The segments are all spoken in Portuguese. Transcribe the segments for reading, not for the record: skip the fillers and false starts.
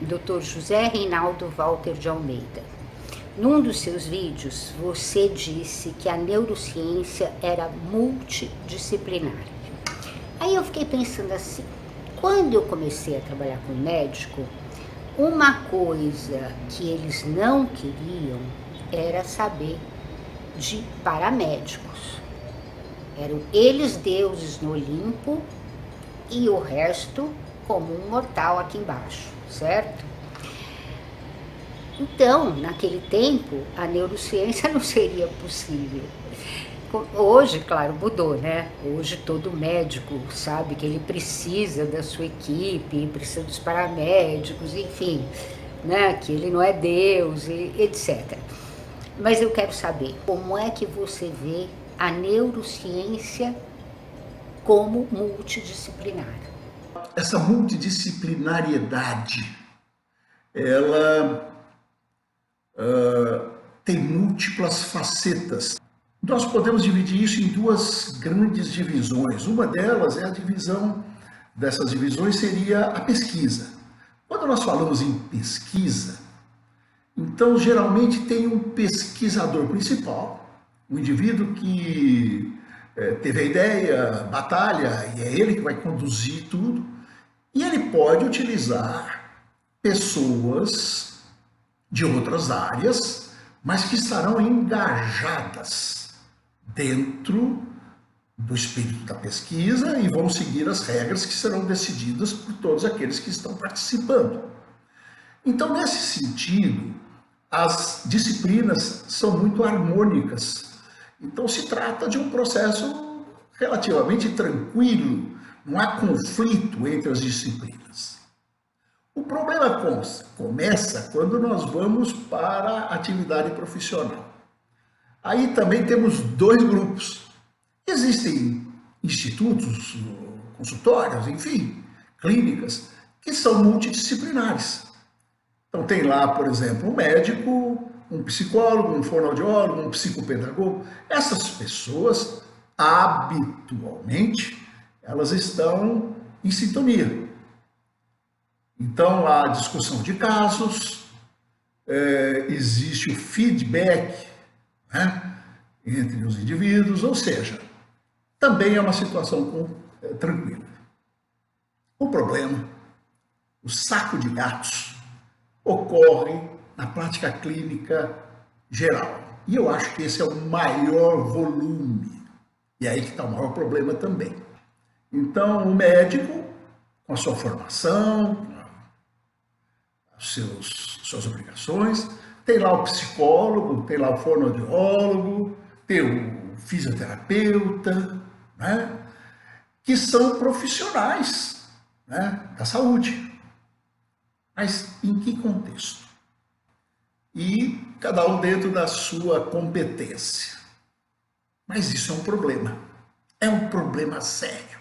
Dr. José Reinaldo Walter de Almeida. Num dos seus vídeos, você disse que a neurociência era multidisciplinar. Aí eu fiquei pensando assim, quando eu comecei a trabalhar com médico, uma coisa que eles não queriam era saber de paramédicos. Eram eles deuses no Olimpo e o resto como um mortal aqui embaixo, certo? Então, naquele tempo, a neurociência não seria possível. Hoje, claro, mudou, né? Hoje todo médico sabe que ele precisa da sua equipe, precisa dos paramédicos, enfim, né? Que ele não é Deus, etc. Mas eu quero saber, como é que você vê a neurociência como multidisciplinar? Essa multidisciplinariedade, ela tem múltiplas facetas. Nós podemos dividir isso em duas grandes divisões. Uma delas é a divisão, dessas divisões seria a pesquisa. Quando nós falamos em pesquisa, então geralmente tem um pesquisador principal, um indivíduo que teve a ideia, batalha, e é ele que vai conduzir tudo, e ele pode utilizar pessoas de outras áreas, mas que estarão engajadas dentro do espírito da pesquisa e vão seguir as regras que serão decididas por todos aqueles que estão participando. Então, nesse sentido, as disciplinas são muito harmônicas. Então, se trata de um processo relativamente tranquilo, não há conflito entre as disciplinas. O problema começa quando nós vamos para a atividade profissional. Aí também temos dois grupos. Existem institutos, consultórios, enfim, clínicas, que são multidisciplinares. Então tem lá, por exemplo, um médico, um psicólogo, um fonoaudiólogo, um psicopedagogo. Essas pessoas, habitualmente, elas estão em sintonia. Então, há discussão de casos, existe o feedback, né, entre os indivíduos, ou seja, também é uma situação tranquila. O problema, o saco de gatos, ocorre na prática clínica geral. E eu acho que esse é o maior volume. E aí que está o maior problema também. Então, o médico, com a sua formação, suas obrigações, tem lá o psicólogo, tem lá o fonoaudiólogo, tem o fisioterapeuta, né, que são profissionais, né, da saúde. Mas em que contexto? E cada um dentro da sua competência. Mas isso é um problema sério.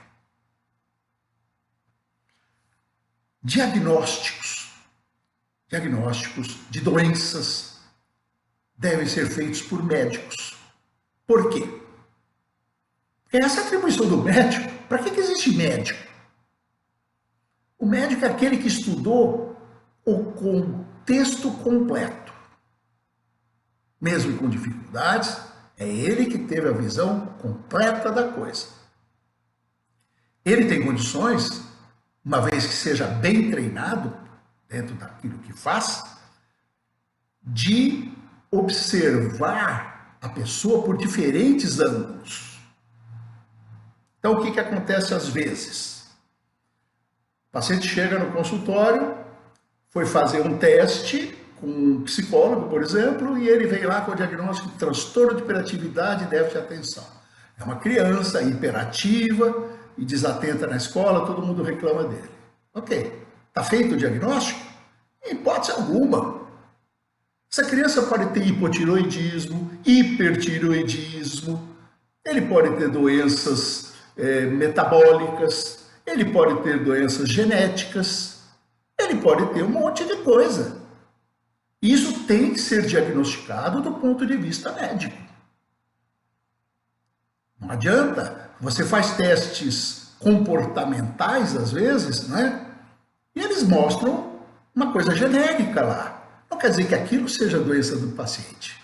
Diagnósticos de doenças devem ser feitos por médicos. Por quê? Porque essa atribuição do médico, para que existe médico? O médico é aquele que estudou o contexto completo. Mesmo com dificuldades, é ele que teve a visão completa da coisa. Ele tem condições, uma vez que seja bem treinado, dentro daquilo que faz, de observar a pessoa por diferentes ângulos. Então, o que acontece às vezes? O paciente chega no consultório, foi fazer um teste com um psicólogo, por exemplo, e ele vem lá com o diagnóstico de transtorno de hiperatividade e déficit de atenção. É uma criança hiperativa e desatenta na escola, todo mundo reclama dele. Ok. Está feito o diagnóstico? Em hipótese alguma. Essa criança pode ter hipotiroidismo, hipertiroidismo, ele pode ter doenças metabólicas, ele pode ter doenças genéticas, ele pode ter um monte de coisa. Isso tem que ser diagnosticado do ponto de vista médico. Não adianta, você faz testes comportamentais às vezes, né? E eles mostram uma coisa genérica lá. Não quer dizer que aquilo seja doença do paciente.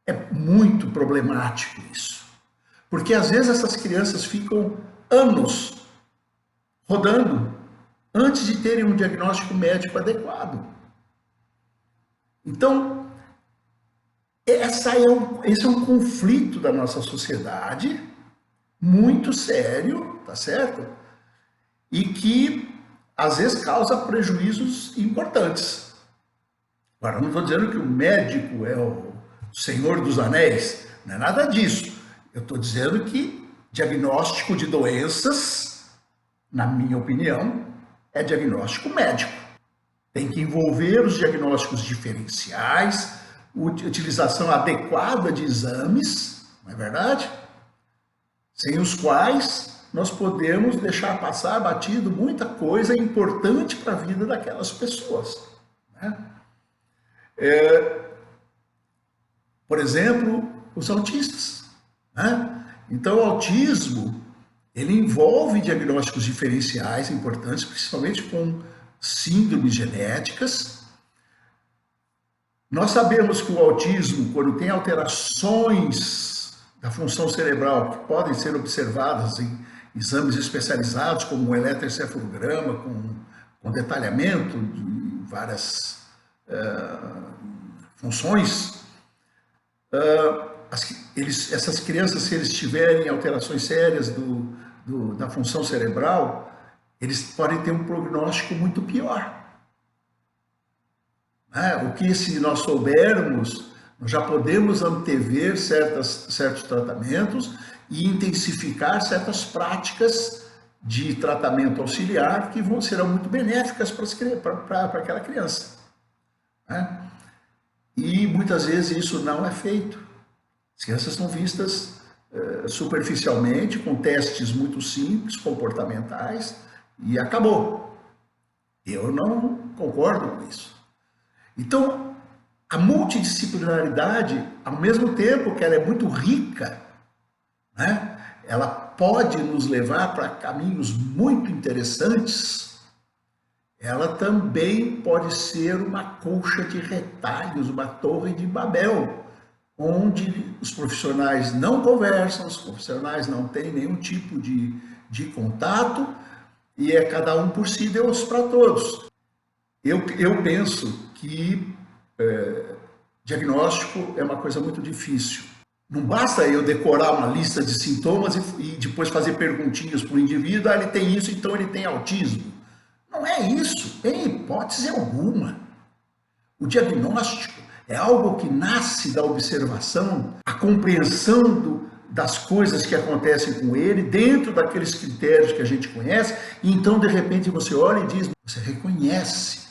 É muito problemático isso. Porque às vezes essas crianças ficam anos rodando antes de terem um diagnóstico médico adequado. Então, esse é um conflito da nossa sociedade muito sério, tá certo? E que às vezes causa prejuízos importantes. Agora, não estou dizendo que o médico é o Senhor dos Anéis, não é nada disso. Eu estou dizendo que diagnóstico de doenças, na minha opinião, é diagnóstico médico. Tem que envolver os diagnósticos diferenciais, utilização adequada de exames, não é verdade? Sem os quais nós podemos deixar passar batido muita coisa importante para a vida daquelas pessoas, né? Por exemplo, os autistas, né? Então, o autismo, ele envolve diagnósticos diferenciais importantes, principalmente com síndromes genéticas. Nós sabemos que o autismo, quando tem alterações da função cerebral que podem ser observadas em exames especializados, como o eletroencefalograma, com detalhamento de várias funções, essas crianças, se eles tiverem alterações sérias da função cerebral, eles podem ter um prognóstico muito pior. O que, se nós soubermos, nós já podemos antever certos tratamentos e intensificar certas práticas de tratamento auxiliar que serão muito benéficas para aquela criança, né? E muitas vezes isso não é feito. As crianças são vistas superficialmente, com testes muito simples, comportamentais, e acabou. Eu não concordo com isso. Então, a multidisciplinaridade, ao mesmo tempo que ela é muito rica, né, ela pode nos levar para caminhos muito interessantes, ela também pode ser uma colcha de retalhos, uma torre de Babel, onde os profissionais não conversam, os profissionais não têm nenhum tipo de contato, e é cada um por si, Deus para todos. Eu penso que diagnóstico é uma coisa muito difícil. Não basta eu decorar uma lista de sintomas e depois fazer perguntinhas para o indivíduo, ele tem isso, então ele tem autismo. Não é isso, em hipótese alguma. O diagnóstico é algo que nasce da observação, a compreensão das coisas que acontecem com ele, dentro daqueles critérios que a gente conhece, e então, de repente, você olha e diz, você reconhece,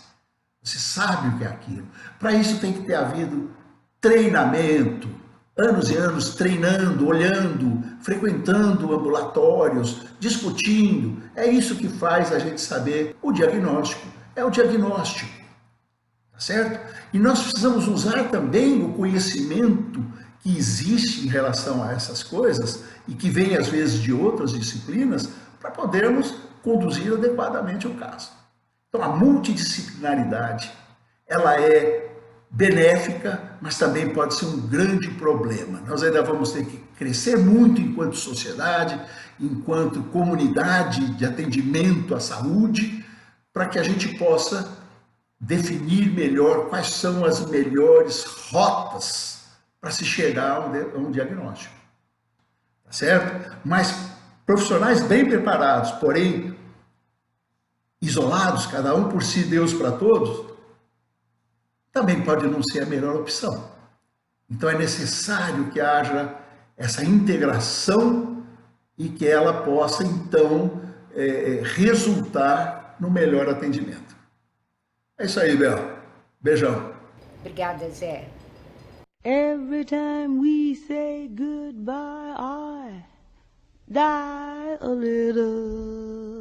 você sabe o que é aquilo. Para isso tem que ter havido treinamento, anos e anos treinando, olhando, frequentando ambulatórios, discutindo. É isso que faz a gente saber o diagnóstico. É o diagnóstico, tá certo? E nós precisamos usar também o conhecimento que existe em relação a essas coisas e que vem às vezes de outras disciplinas para podermos conduzir adequadamente o caso. Então, a multidisciplinaridade, ela é benéfica, mas também pode ser um grande problema. Nós ainda vamos ter que crescer muito enquanto sociedade, enquanto comunidade de atendimento à saúde, para que a gente possa definir melhor quais são as melhores rotas para se chegar a um diagnóstico, tá certo? Mas profissionais bem preparados, porém isolados, cada um por si, Deus para todos, também pode não ser a melhor opção. Então é necessário que haja essa integração e que ela possa, então, resultar no melhor atendimento. É isso aí, Bel. Beijão. Obrigada, Zé. Every time we say goodbye, I die a little.